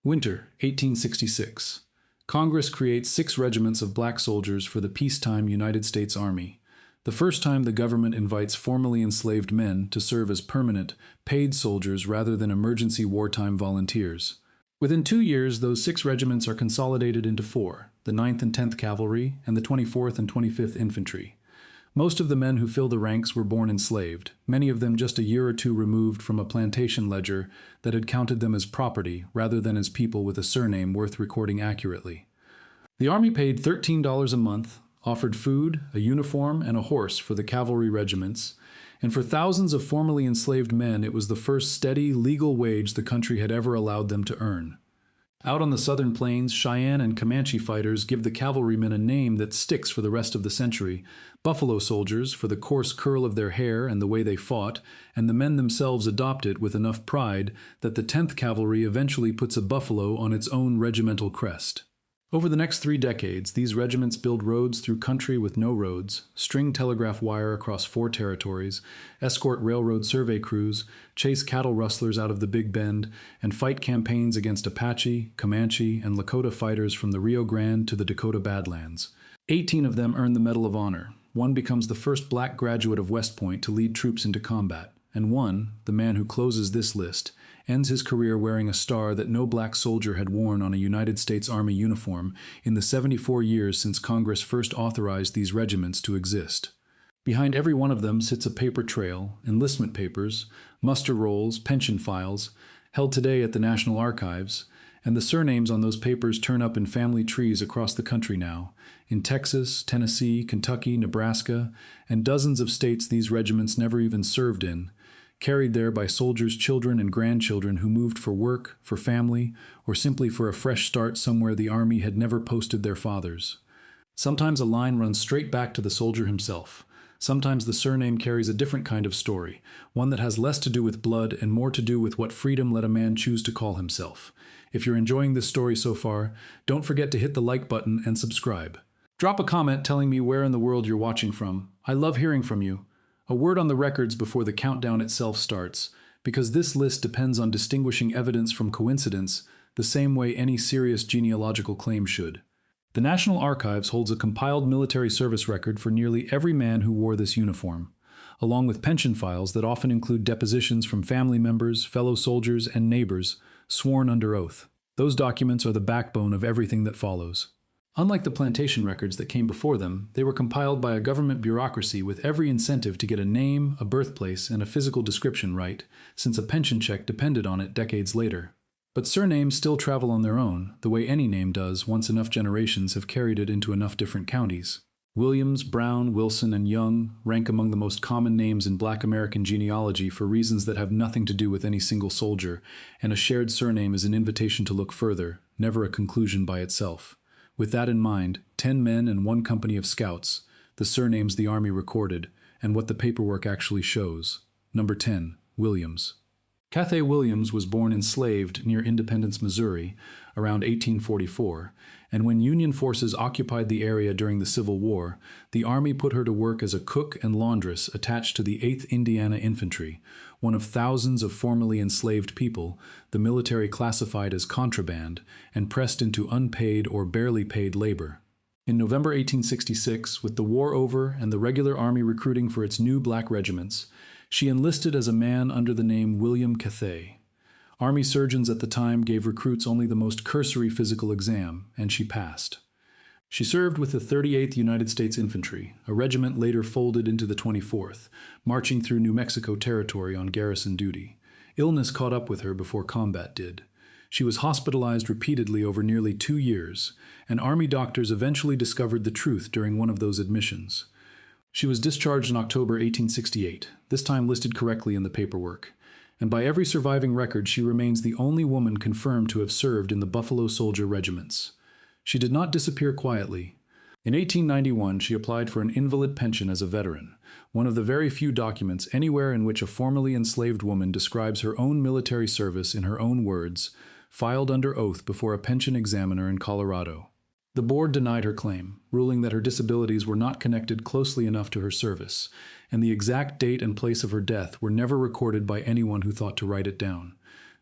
Winter, 1866. Congress creates 6 regiments of black soldiers for the peacetime United States Army. The first time the government invites formerly enslaved men to serve as permanent, paid soldiers rather than emergency wartime volunteers. Within 2 years, those 6 regiments are consolidated into 4, the 9th and 10th Cavalry and the 24th and 25th Infantry. Most of the men who fill the ranks were born enslaved, many of them just a year or two removed from a plantation ledger that had counted them as property rather than as people with a surname worth recording accurately. The Army paid $13 a month, offered food, a uniform, and a horse for the cavalry regiments, and for thousands of formerly enslaved men it was the first steady, legal wage the country had ever allowed them to earn. Out on the southern plains, Cheyenne and Comanche fighters give the cavalrymen a name that sticks for the rest of the century: buffalo soldiers for the coarse curl of their hair and the way they fought, and the men themselves adopt it with enough pride that the 10th Cavalry eventually puts a buffalo on its own regimental crest. Over the next 3 decades, these regiments build roads through country with no roads, string telegraph wire across 4 territories, escort railroad survey crews, chase cattle rustlers out of the Big Bend, and fight campaigns against Apache, Comanche, and Lakota fighters from the Rio Grande to the Dakota Badlands. 18 of them earn the Medal of Honor. One becomes the first black graduate of West Point to lead troops into combat, and one, the man who closes this list, ends his career wearing a star that no black soldier had worn on a United States Army uniform in the 74 years since Congress first authorized these regiments to exist. Behind every one of them sits a paper trail, enlistment papers, muster rolls, pension files, held today at the National Archives, and the surnames on those papers turn up in family trees across the country now, in Texas, Tennessee, Kentucky, Nebraska, and dozens of states these regiments never even served in, carried there by soldiers' children and grandchildren who moved for work, for family, or simply for a fresh start somewhere the Army had never posted their fathers. Sometimes a line runs straight back to the soldier himself. Sometimes the surname carries a different kind of story, one that has less to do with blood and more to do with what freedom let a man choose to call himself. If you're enjoying this story so far, don't forget to hit the like button and subscribe. Drop a comment telling me where in the world you're watching from. I love hearing from you. A word on the records before the countdown itself starts, because this list depends on distinguishing evidence from coincidence the same way any serious genealogical claim should. The National Archives holds a compiled military service record for nearly every man who wore this uniform, along with pension files that often include depositions from family members, fellow soldiers, and neighbors sworn under oath. Those documents are the backbone of everything that follows. Unlike the plantation records that came before them, they were compiled by a government bureaucracy with every incentive to get a name, a birthplace, and a physical description right, since a pension check depended on it decades later. But surnames still travel on their own, the way any name does once enough generations have carried it into enough different counties. Williams, Brown, Wilson, and Young rank among the most common names in Black American genealogy for reasons that have nothing to do with any single soldier, and a shared surname is an invitation to look further, never a conclusion by itself. With that in mind, 10 men and 1 company of scouts, the surnames the Army recorded, and what the paperwork actually shows. Number 10, Williams. Cathay Williams was born enslaved near Independence, Missouri, around 1844, and when Union forces occupied the area during the Civil War, the Army put her to work as a cook and laundress attached to the 8th Indiana Infantry, one of thousands of formerly enslaved people the military classified as contraband and pressed into unpaid or barely paid labor. In November 1866, with the war over and the regular Army recruiting for its new black regiments, she enlisted as a man under the name William Cathay. Army surgeons at the time gave recruits only the most cursory physical exam, and she passed. She served with the 38th United States Infantry, a regiment later folded into the 24th, marching through New Mexico territory on garrison duty. Illness caught up with her before combat did. She was hospitalized repeatedly over nearly 2 years, and Army doctors eventually discovered the truth during one of those admissions. She was discharged in October 1868, this time listed correctly in the paperwork, and by every surviving record she remains the only woman confirmed to have served in the Buffalo Soldier regiments. She did not disappear quietly. In 1891 she applied for an invalid pension as a veteran, one of the very few documents anywhere in which a formerly enslaved woman describes her own military service in her own words, filed under oath before a pension examiner in Colorado. The board denied her claim, ruling that her disabilities were not connected closely enough to her service, and the exact date and place of her death were never recorded by anyone who thought to write it down.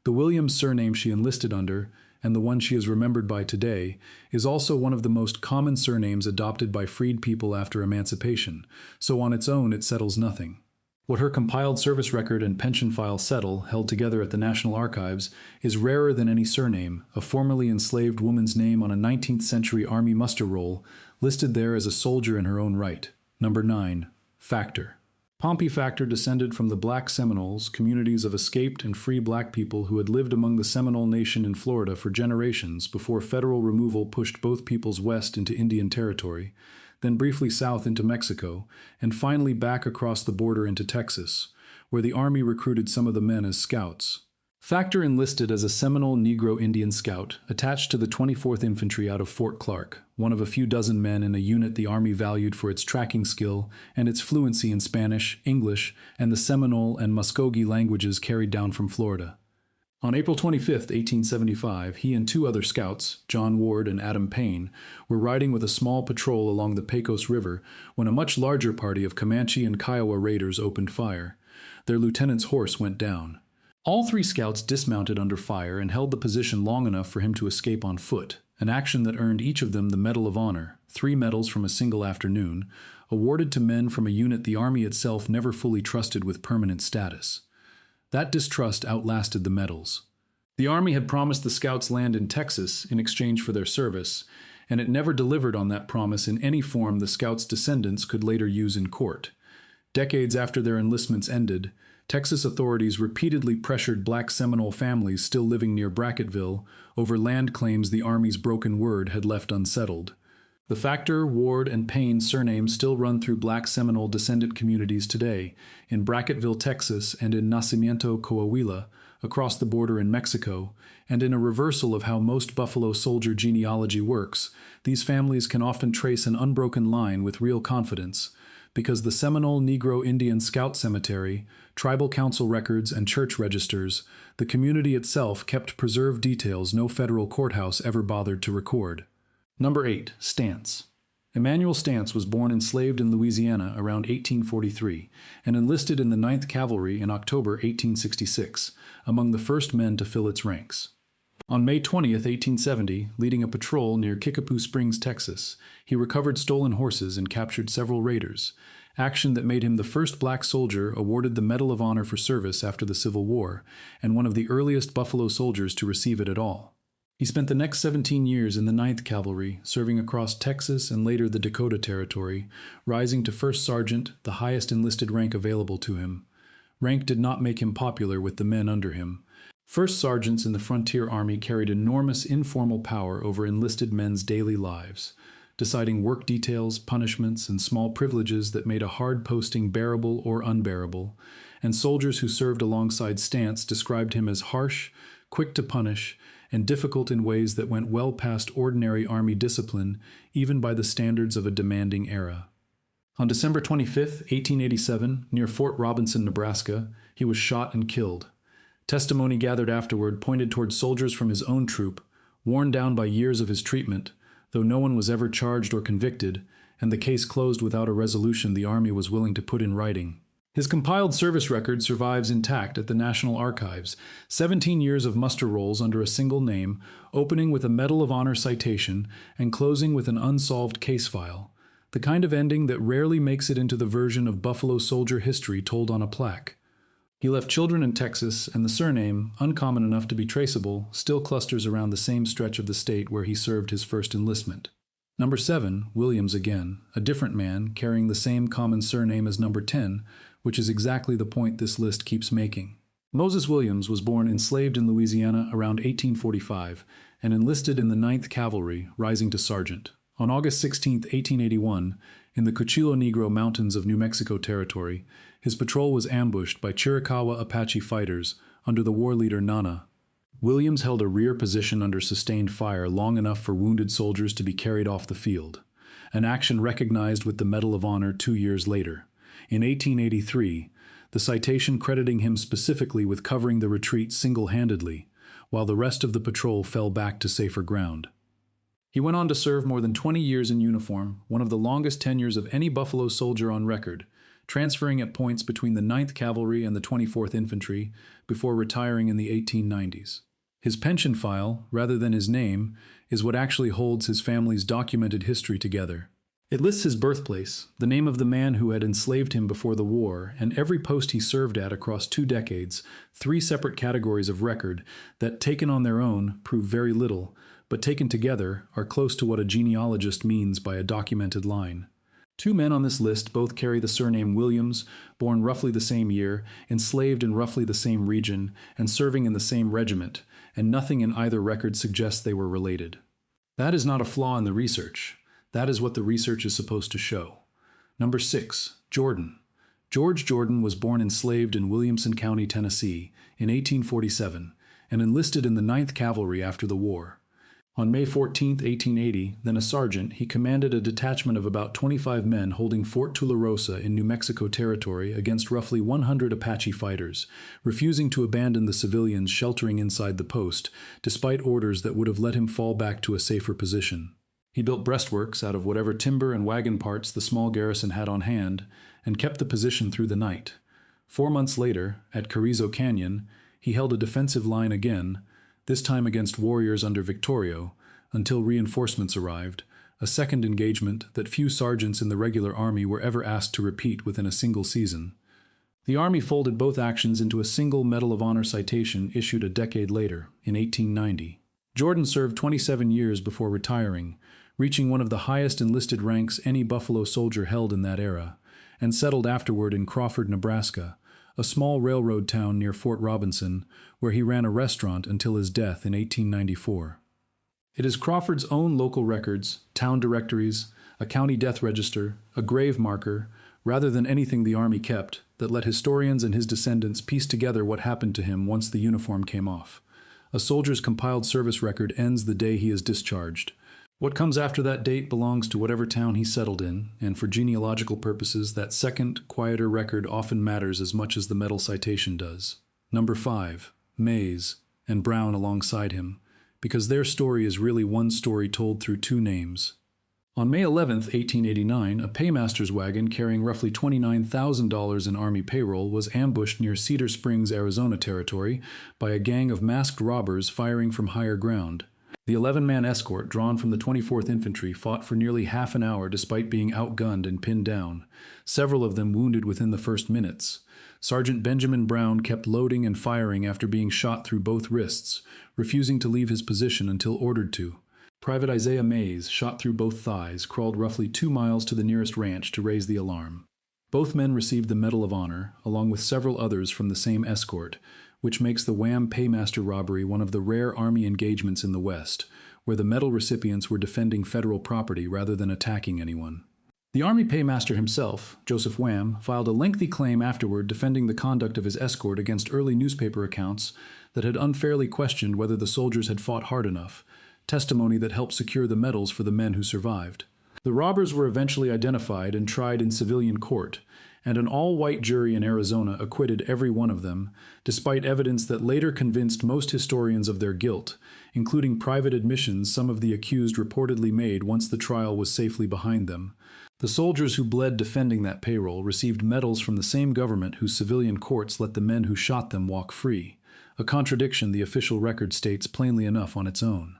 The Williams surname she enlisted under and the one she is remembered by today, is also one of the most common surnames adopted by freed people after emancipation, so on its own it settles nothing. What her compiled service record and pension file settle, held together at the National Archives, is rarer than any surname, a formerly enslaved woman's name on a 19th century Army muster roll, listed there as a soldier in her own right. Number 9. Factor. Pompey Factor descended from the Black Seminoles, communities of escaped and free black people who had lived among the Seminole Nation in Florida for generations before federal removal pushed both peoples west into Indian Territory, then briefly south into Mexico, and finally back across the border into Texas, where the Army recruited some of the men as scouts. Factor enlisted as a Seminole Negro Indian scout, attached to the 24th Infantry out of Fort Clark, one of a few dozen men in a unit the Army valued for its tracking skill and its fluency in Spanish, English, and the Seminole and Muskogee languages carried down from Florida. On April 25, 1875, he and two other scouts, John Ward and Adam Payne, were riding with a small patrol along the Pecos River when a much larger party of Comanche and Kiowa raiders opened fire. Their lieutenant's horse went down. All three scouts dismounted under fire and held the position long enough for him to escape on foot, an action that earned each of them the Medal of Honor, 3 medals from a single afternoon, awarded to men from a unit the Army itself never fully trusted with permanent status. That distrust outlasted the medals. The Army had promised the scouts land in Texas in exchange for their service, and it never delivered on that promise in any form the scouts' descendants could later use in court. Decades after their enlistments ended, Texas authorities repeatedly pressured black Seminole families still living near Brackettville over land claims the Army's broken word had left unsettled. The Factor, Ward, and Payne surnames still run through black Seminole descendant communities today, in Brackettville, Texas, and in Nacimiento, Coahuila, across the border in Mexico, and in a reversal of how most Buffalo Soldier genealogy works, these families can often trace an unbroken line with real confidence, because the Seminole Negro Indian Scout Cemetery, tribal council records, and church registers, the community itself kept preserved details no federal courthouse ever bothered to record. Number 8. Stance. Emanuel Stance was born enslaved in Louisiana around 1843 and enlisted in the 9th Cavalry in October 1866, among the first men to fill its ranks. On May 20, 1870, leading a patrol near Kickapoo Springs, Texas, he recovered stolen horses and captured several raiders, action that made him the first black soldier awarded the Medal of Honor for service after the Civil War, and one of the earliest Buffalo soldiers to receive it at all. He spent the next 17 years in the 9th Cavalry, serving across Texas and later the Dakota Territory, rising to first sergeant, the highest enlisted rank available to him. Rank did not make him popular with the men under him. First sergeants in the frontier army carried enormous informal power over enlisted men's daily lives, deciding work details, punishments, and small privileges that made a hard posting bearable or unbearable, and soldiers who served alongside Stance described him as harsh, quick to punish, and difficult in ways that went well past ordinary Army discipline, even by the standards of a demanding era. On December 25, 1887, near Fort Robinson, Nebraska, he was shot and killed. Testimony gathered afterward pointed toward soldiers from his own troop, worn down by years of his treatment, though no one was ever charged or convicted, and the case closed without a resolution the Army was willing to put in writing. His compiled service record survives intact at the National Archives, 17 years of muster rolls under a single name, opening with a Medal of Honor citation and closing with an unsolved case file, the kind of ending that rarely makes it into the version of Buffalo Soldier history told on a plaque. He left children in Texas, and the surname, uncommon enough to be traceable, still clusters around the same stretch of the state where he served his first enlistment. Number 7, Williams again, a different man carrying the same common surname as number 10, which is exactly the point this list keeps making. Moses Williams was born enslaved in Louisiana around 1845 and enlisted in the 9th Cavalry, rising to sergeant. On August 16, 1881, in the Cochilo Negro Mountains of New Mexico Territory, his patrol was ambushed by Chiricahua Apache fighters under the war leader Nana. Williams held a rear position under sustained fire long enough for wounded soldiers to be carried off the field, an action recognized with the Medal of Honor 2 years later. In 1883, the citation crediting him specifically with covering the retreat single-handedly, while the rest of the patrol fell back to safer ground. He went on to serve more than 20 years in uniform, one of the longest tenures of any Buffalo soldier on record, transferring at points between the 9th Cavalry and the 24th Infantry before retiring in the 1890s. His pension file, rather than his name, is what actually holds his family's documented history together. It lists his birthplace, the name of the man who had enslaved him before the war, and every post he served at across 2 decades, 3 separate categories of record that, taken on their own, prove very little, but taken together are close to what a genealogist means by a documented line. 2 men on this list both carry the surname Williams, born roughly the same year, enslaved in roughly the same region, and serving in the same regiment, and nothing in either record suggests they were related. That is not a flaw in the research. That is what the research is supposed to show. Number 6. Jordan. George Jordan was born enslaved in Williamson County, Tennessee, in 1847, and enlisted in the 9th Cavalry after the war. On May 14, 1880, then a sergeant, he commanded a detachment of about 25 men holding Fort Tularosa in New Mexico Territory against roughly 100 Apache fighters, refusing to abandon the civilians sheltering inside the post, despite orders that would have let him fall back to a safer position. He built breastworks out of whatever timber and wagon parts the small garrison had on hand, and kept the position through the night. 4 months later, at Carrizo Canyon, he held a defensive line again, this time against warriors under Victorio, until reinforcements arrived, a second engagement that few sergeants in the regular army were ever asked to repeat within a single season. The Army folded both actions into a single Medal of Honor citation issued a decade later, in 1890. Jordan served 27 years before retiring, reaching one of the highest enlisted ranks any Buffalo soldier held in that era, and settled afterward in Crawford, Nebraska, a small railroad town near Fort Robinson, where he ran a restaurant until his death in 1894. It is Crawford's own local records, town directories, a county death register, a grave marker, rather than anything the Army kept, that let historians and his descendants piece together what happened to him once the uniform came off. A soldier's compiled service record ends the day he is discharged. What comes after that date belongs to whatever town he settled in, and for genealogical purposes, that second, quieter record often matters as much as the medal citation does. Number 5. Mays, and Brown alongside him, because their story is really one story told through 2 names. On May 11, 1889, a paymaster's wagon carrying roughly $29,000 in Army payroll was ambushed near Cedar Springs, Arizona Territory by a gang of masked robbers firing from higher ground. The 11-man escort, drawn from the 24th Infantry, fought for nearly half an hour despite being outgunned and pinned down, several of them wounded within the first minutes. Sergeant Benjamin Brown kept loading and firing after being shot through both wrists, refusing to leave his position until ordered to. Private Isaiah Mays, shot through both thighs, crawled roughly 2 miles to the nearest ranch to raise the alarm. Both men received the Medal of Honor, along with several others from the same escort, which makes the Wham paymaster robbery one of the rare Army engagements in the West, where the medal recipients were defending federal property rather than attacking anyone. The Army paymaster himself, Joseph Wham, filed a lengthy claim afterward defending the conduct of his escort against early newspaper accounts that had unfairly questioned whether the soldiers had fought hard enough, testimony that helped secure the medals for the men who survived. The robbers were eventually identified and tried in civilian court, and an all-white jury in Arizona acquitted every one of them, despite evidence that later convinced most historians of their guilt, including private admissions some of the accused reportedly made once the trial was safely behind them. The soldiers who bled defending that payroll received medals from the same government whose civilian courts let the men who shot them walk free, a contradiction the official record states plainly enough on its own.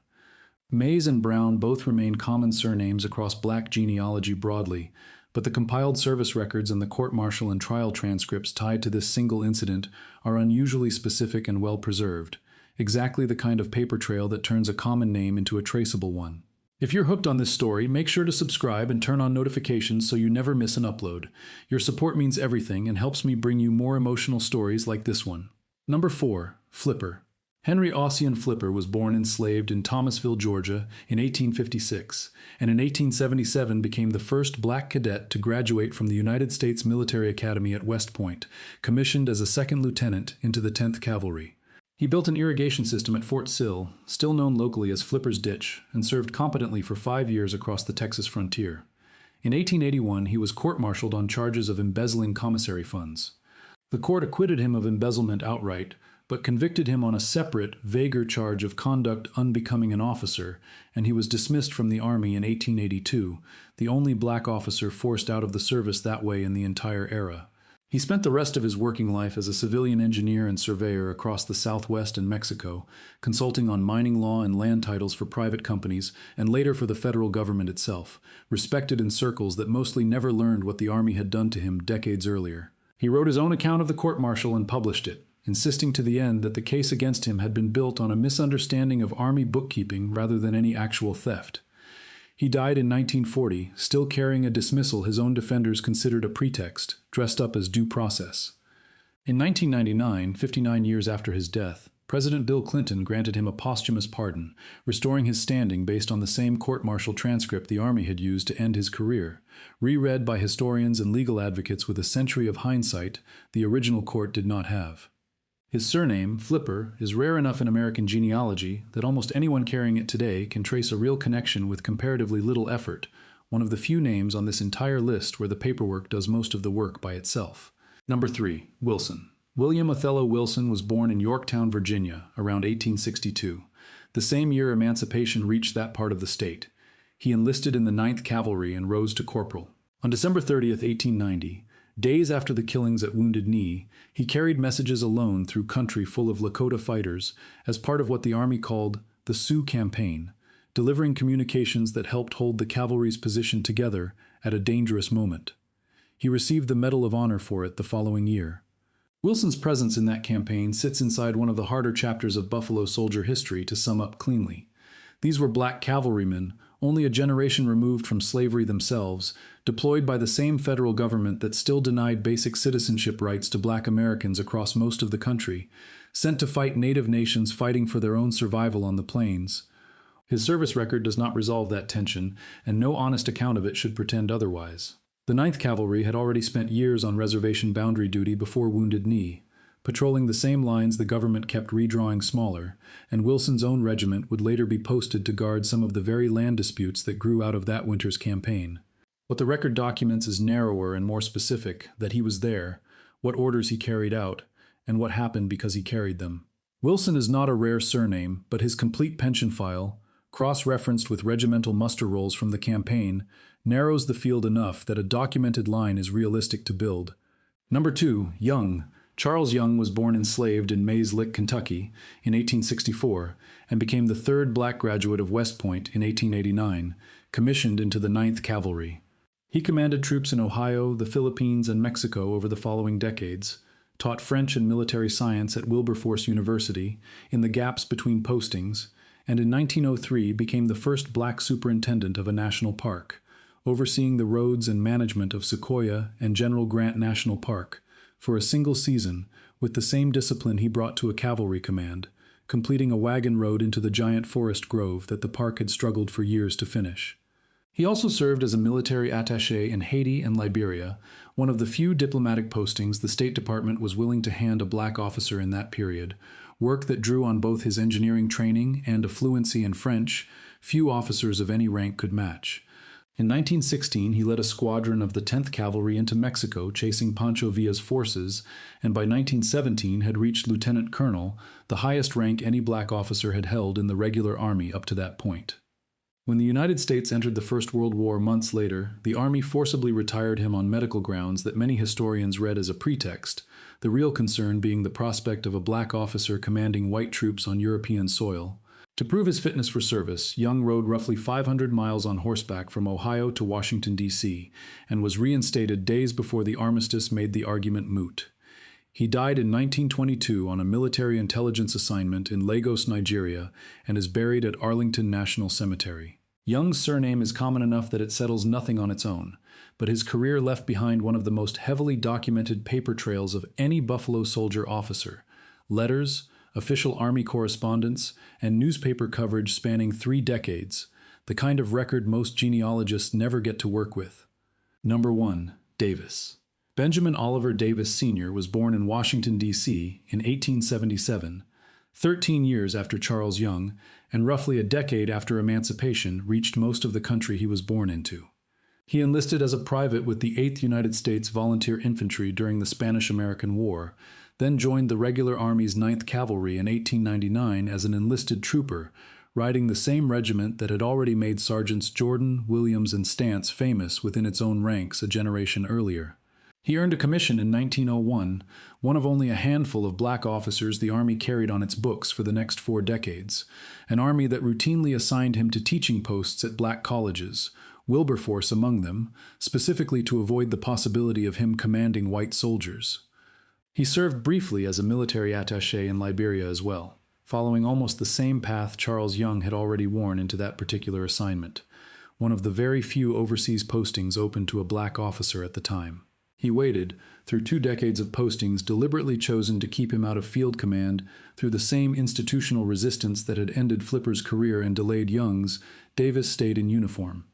Mays and Brown both remain common surnames across black genealogy broadly, but the compiled service records and the court-martial and trial transcripts tied to this single incident are unusually specific and well-preserved, exactly the kind of paper trail that turns a common name into a traceable one. If you're hooked on this story, make sure to subscribe and turn on notifications so you never miss an upload. Your support means everything and helps me bring you more emotional stories like this one. Number 4. Flipper. Henry Ossian Flipper was born enslaved in Thomasville, Georgia in 1856, and in 1877 became the first black cadet to graduate from the United States Military Academy at West Point, commissioned as a second lieutenant into the 10th Cavalry. He built an irrigation system at Fort Sill, still known locally as Flipper's Ditch, and served competently for 5 years across the Texas frontier. In 1881, he was court-martialed on charges of embezzling commissary funds. The court acquitted him of embezzlement outright, but convicted him on a separate, vaguer charge of conduct unbecoming an officer, and he was dismissed from the Army in 1882, the only black officer forced out of the service that way in the entire era. He spent the rest of his working life as a civilian engineer and surveyor across the Southwest and Mexico, consulting on mining law and land titles for private companies and later for the federal government itself, respected in circles that mostly never learned what the Army had done to him decades earlier. He wrote his own account of the court-martial and published it, insisting to the end that the case against him had been built on a misunderstanding of Army bookkeeping rather than any actual theft. He died in 1940, still carrying a dismissal his own defenders considered a pretext, dressed up as due process. In 1999, 59 years after his death, President Bill Clinton granted him a posthumous pardon, restoring his standing based on the same court-martial transcript the Army had used to end his career. Reread by historians and legal advocates with a century of hindsight, the original court did not have. His surname, Flipper, is rare enough in American genealogy that almost anyone carrying it today can trace a real connection with comparatively little effort, one of the few names on this entire list where the paperwork does most of the work by itself. Number 3. Wilson. William Othello Wilson was born in Yorktown, Virginia, around 1862, the same year emancipation reached that part of the state. He enlisted in the 9th Cavalry and rose to corporal. On December 30th, 1890, days after the killings at Wounded Knee, he carried messages alone through country full of Lakota fighters as part of what the Army called the Sioux Campaign, delivering communications that helped hold the cavalry's position together at a dangerous moment. He received the Medal of Honor for it the following year. Wilson's presence in that campaign sits inside one of the harder chapters of Buffalo Soldier history to sum up cleanly. These were black cavalrymen, only a generation removed from slavery themselves, deployed by the same federal government that still denied basic citizenship rights to black Americans across most of the country, sent to fight native nations fighting for their own survival on the plains. His service record does not resolve that tension, and no honest account of it should pretend otherwise. The 9th Cavalry had already spent years on reservation boundary duty before Wounded Knee, patrolling the same lines the government kept redrawing smaller, and Wilson's own regiment would later be posted to guard some of the very land disputes that grew out of that winter's campaign. What the record documents is narrower and more specific, that he was there, what orders he carried out, and what happened because he carried them. Wilson is not a rare surname, but his complete pension file, cross-referenced with regimental muster rolls from the campaign, narrows the field enough that a documented line is realistic to build. Number 2. Young. Charles Young was born enslaved in Mays Lick, Kentucky, in 1864, and became the third black graduate of West Point in 1889, commissioned into the 9th Cavalry. He commanded troops in Ohio, the Philippines, and Mexico over the following decades, taught French and military science at Wilberforce University, in the gaps between postings, and in 1903 became the first black superintendent of a national park, overseeing the roads and management of Sequoia and General Grant National Park, for a single season, with the same discipline he brought to a cavalry command, completing a wagon road into the giant forest grove that the park had struggled for years to finish. He also served as a military attaché in Haiti and Liberia, one of the few diplomatic postings the State Department was willing to hand a black officer in that period, work that drew on both his engineering training and a fluency in French few officers of any rank could match. In 1916, he led a squadron of the 10th Cavalry into Mexico chasing Pancho Villa's forces, and by 1917 had reached lieutenant colonel, the highest rank any black officer had held in the regular army up to that point. When the United States entered the First World War months later, the Army forcibly retired him on medical grounds that many historians read as a pretext, the real concern being the prospect of a black officer commanding white troops on European soil. To prove his fitness for service, Young rode roughly 500 miles on horseback from Ohio to Washington, D.C., and was reinstated days before the armistice made the argument moot. He died in 1922 on a military intelligence assignment in Lagos, Nigeria, and is buried at Arlington National Cemetery. Young's surname is common enough that it settles nothing on its own, but his career left behind one of the most heavily documented paper trails of any Buffalo Soldier officer: letters, official Army correspondence, and newspaper coverage spanning 3 decades, the kind of record most genealogists never get to work with. Number 1. Davis. Benjamin Oliver Davis Sr. was born in Washington, D.C. in 1877, 13 years after Charles Young, and roughly a decade after emancipation reached most of the country he was born into. He enlisted as a private with the 8th United States Volunteer Infantry during the Spanish-American War, then joined the regular Army's 9th Cavalry in 1899 as an enlisted trooper, riding the same regiment that had already made Sergeants Jordan, Williams, and Stance famous within its own ranks a generation earlier. He earned a commission in 1901, one of only a handful of black officers the Army carried on its books for the next 4 decades, an army that routinely assigned him to teaching posts at black colleges, Wilberforce among them, specifically to avoid the possibility of him commanding white soldiers. He served briefly as a military attaché in Liberia as well, following almost the same path Charles Young had already worn into that particular assignment, one of the very few overseas postings open to a black officer at the time. He waited, through 2 decades of postings deliberately chosen to keep him out of field command, through the same institutional resistance that had ended Flipper's career and delayed Young's. Davis stayed in uniform.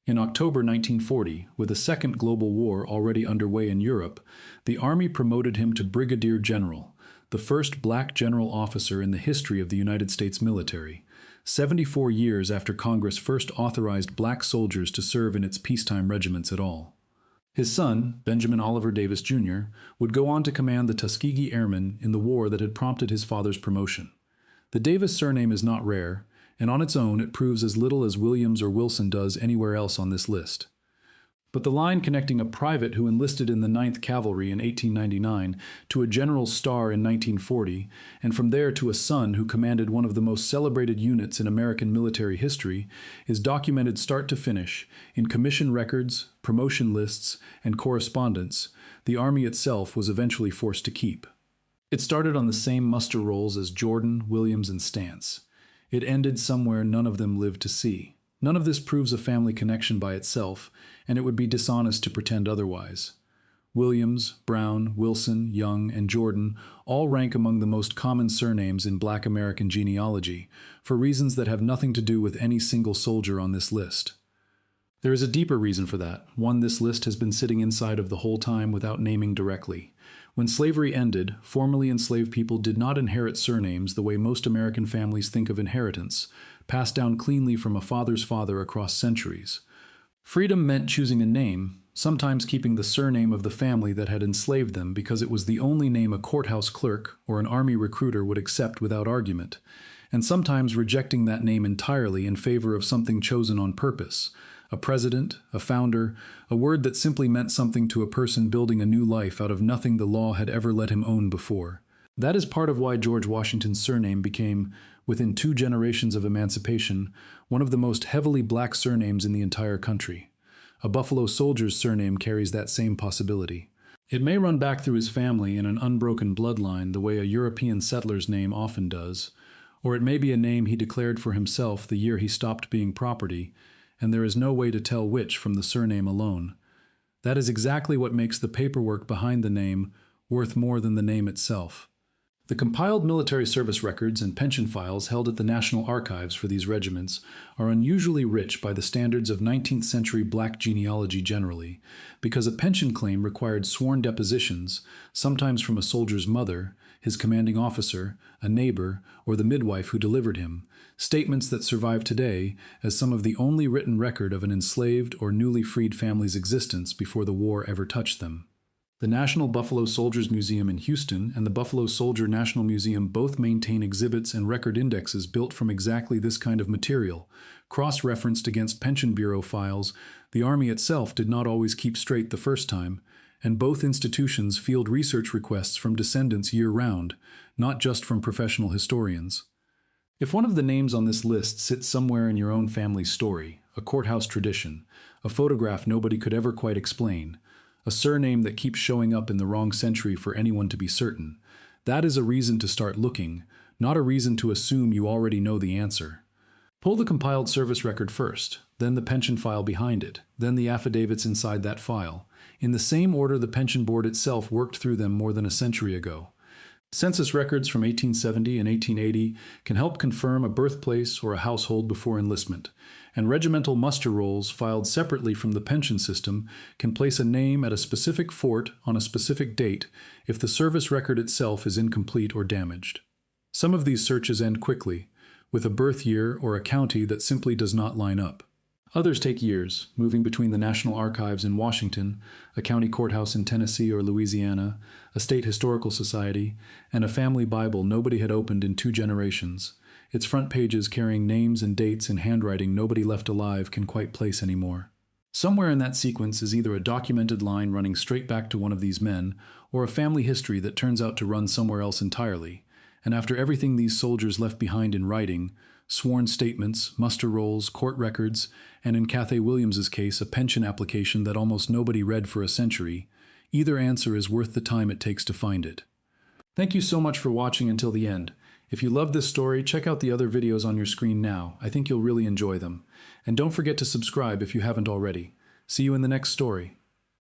In October 1940, with a second global war already underway in Europe, the Army promoted him to Brigadier General, the first black general officer in the history of the United States military, 74 years after Congress first authorized black soldiers to serve in its peacetime regiments at all. His son, Benjamin Oliver Davis, Jr., would go on to command the Tuskegee Airmen in the war that had prompted his father's promotion. The Davis surname is not rare, and on its own it proves as little as Williams or Wilson does anywhere else on this list. But the line connecting a private who enlisted in the 9th Cavalry in 1899 to a general's star in 1940, and from there to a son who commanded one of the most celebrated units in American military history, is documented start to finish in commission records, promotion lists, and correspondence the Army itself was eventually forced to keep. It started on the same muster rolls as Jordan, Williams, and Stance. It ended somewhere none of them lived to see. None of this proves a family connection by itself, and it would be dishonest to pretend otherwise. Williams, Brown, Wilson, Young, and Jordan all rank among the most common surnames in Black American genealogy, for reasons that have nothing to do with any single soldier on this list. There is a deeper reason for that, one this list has been sitting inside of the whole time without naming directly. When slavery ended, formerly enslaved people did not inherit surnames the way most American families think of inheritance, passed down cleanly from a father's father across centuries. Freedom meant choosing a name, sometimes keeping the surname of the family that had enslaved them because it was the only name a courthouse clerk or an army recruiter would accept without argument, and sometimes rejecting that name entirely in favor of something chosen on purpose, a president, a founder, a word that simply meant something to a person building a new life out of nothing the law had ever let him own before. That is part of why George Washington's surname became, within 2 generations of emancipation, one of the most heavily black surnames in the entire country. A Buffalo soldier's surname carries that same possibility. It may run back through his family in an unbroken bloodline the way a European settler's name often does, or it may be a name he declared for himself the year he stopped being property, and there is no way to tell which from the surname alone. That is exactly what makes the paperwork behind the name worth more than the name itself. The compiled military service records and pension files held at the National Archives for these regiments are unusually rich by the standards of 19th century black genealogy generally, because a pension claim required sworn depositions, sometimes from a soldier's mother, his commanding officer, a neighbor, or the midwife who delivered him, statements that survive today as some of the only written record of an enslaved or newly freed family's existence before the war ever touched them. The National Buffalo Soldiers Museum in Houston and the Buffalo Soldier National Museum both maintain exhibits and record indexes built from exactly this kind of material, cross-referenced against Pension Bureau files the Army itself did not always keep straight the first time, and both institutions field research requests from descendants year-round, not just from professional historians. If one of the names on this list sits somewhere in your own family's story, a courthouse tradition, a photograph nobody could ever quite explain, a surname that keeps showing up in the wrong century for anyone to be certain, that is a reason to start looking, not a reason to assume you already know the answer. Pull the compiled service record first, then the pension file behind it, then the affidavits inside that file, in the same order the pension board itself worked through them more than a century ago. Census records from 1870 and 1880 can help confirm a birthplace or a household before enlistment, and regimental muster rolls filed separately from the pension system can place a name at a specific fort on a specific date if the service record itself is incomplete or damaged. Some of these searches end quickly, with a birth year or a county that simply does not line up. Others take years, moving between the National Archives in Washington, a county courthouse in Tennessee or Louisiana, a state historical society, and a family Bible nobody had opened in 2 generations, its front pages carrying names and dates in handwriting nobody left alive can quite place anymore. Somewhere in that sequence is either a documented line running straight back to one of these men, or a family history that turns out to run somewhere else entirely. And after everything these soldiers left behind in writing, sworn statements, muster rolls, court records, and in Cathay Williams's case, a pension application that almost nobody read for a century, either answer is worth the time it takes to find it. Thank you so much for watching until the end. If you loved this story, check out the other videos on your screen now. I think you'll really enjoy them. And don't forget to subscribe if you haven't already. See you in the next story.